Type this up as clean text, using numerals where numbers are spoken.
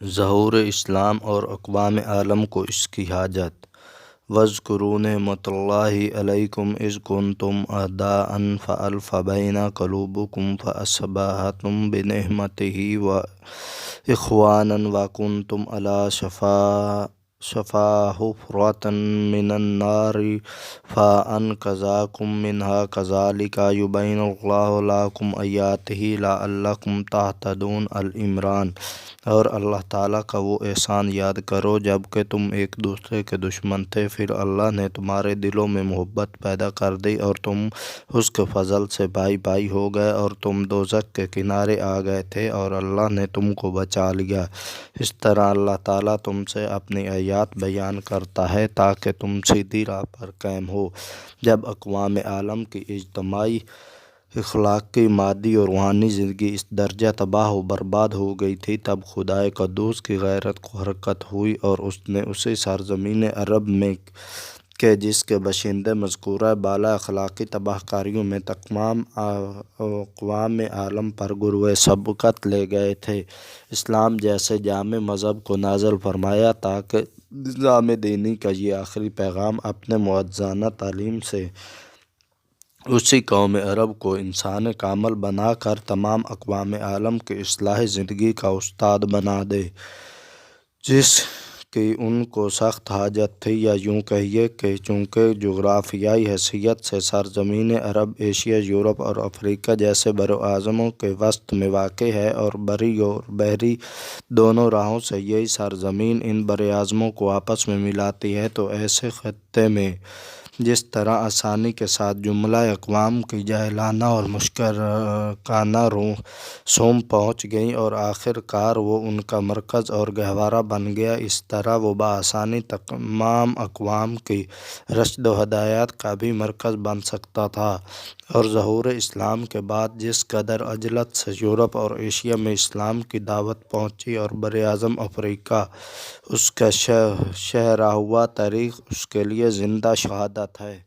ظہور اسلام اور اقوام عالم کو اس کی حاجت۔ وَاذْكُرُوا نِعْمَتَ اللہِ عَلَيْكُمْ إِذْ كُنْتُمْ أَعْدَاءً فَأَلَّفَ بَيْنَ قُلُوبِكُمْ فَأَصْبَحْتُمْ بِنِعْمَتِهِ إِخْوَانًا وَكُنْتُمْ عَلَىٰ شَفَا حُفْرَةٍ مِّنَ النَّارِ فَأَنقَذَكُم مِّنْهَا كَذَٰلِكَ يُبَيِّنُ اللّٰهُ لَكُمْ آیَاتِهِ لَعَلَّکُمْ تَہْتَدُونَ۔ العمران۔ اور اللہ تعالیٰ کا وہ احسان یاد کرو جب کہ تم ایک دوسرے کے دشمن تھے، پھر اللہ نے تمہارے دلوں میں محبت پیدا کر دی اور تم اس کے فضل سے بھائی بھائی ہو گئے، اور تم دوزخ کے کنارے آ گئے تھے اور اللہ نے تم کو بچا لیا۔ اس طرح اللہ تعالیٰ تم سے اپنی آیات بیان کرتا ہے تاکہ تم سیدھی راہ پر قائم ہو۔ جب اقوام عالم کی اجتماعی، اخلاقی، مادی اور روحانی زندگی اس درجہ تباہ و برباد ہو گئی تھی، تب خدائے قدوس کی غیرت کو حرکت ہوئی اور اس نے اسی سرزمین عرب میں کہ جس کے باشندے مذکورہ بالا اخلاقی تباہ کاریوں میں تمام اقوام عالم پر گروہ سبقت لے گئے تھے، اسلام جیسے جامع مذہب کو نازل فرمایا تاکہ نظام دینی کا یہ آخری پیغام اپنے معجزانہ تعلیم سے اسی قوم عرب کو انسان کامل بنا کر تمام اقوام عالم کی اصلاح زندگی کا استاد بنا دے، جس کی ان کو سخت حاجت تھی۔ یا یوں کہیے کہ چونکہ جغرافیائی حیثیت سے سرزمین عرب ایشیا، یورپ اور افریقہ جیسے براعظموں کے وسط میں واقع ہے اور بری اور بحری دونوں راہوں سے یہی سرزمین ان براعظموں کو آپس میں ملاتی ہے، تو ایسے خطے میں جس طرح آسانی کے ساتھ جملہ اقوام کی جاہلانہ اور مشرکانہ رسوم پہنچ گئیں اور آخر کار وہ ان کا مرکز اور گہوارہ بن گیا، اس طرح وہ بآسانی تمام اقوام کی رشد و ہدایت کا بھی مرکز بن سکتا تھا۔ اور ظہور اسلام کے بعد جس قدر عجلت سے یورپ اور ایشیا میں اسلام کی دعوت پہنچی اور براعظم افریقہ اس کا شاہراہ ہوا، تاریخ اس کے لیے زندہ شہادت ہے۔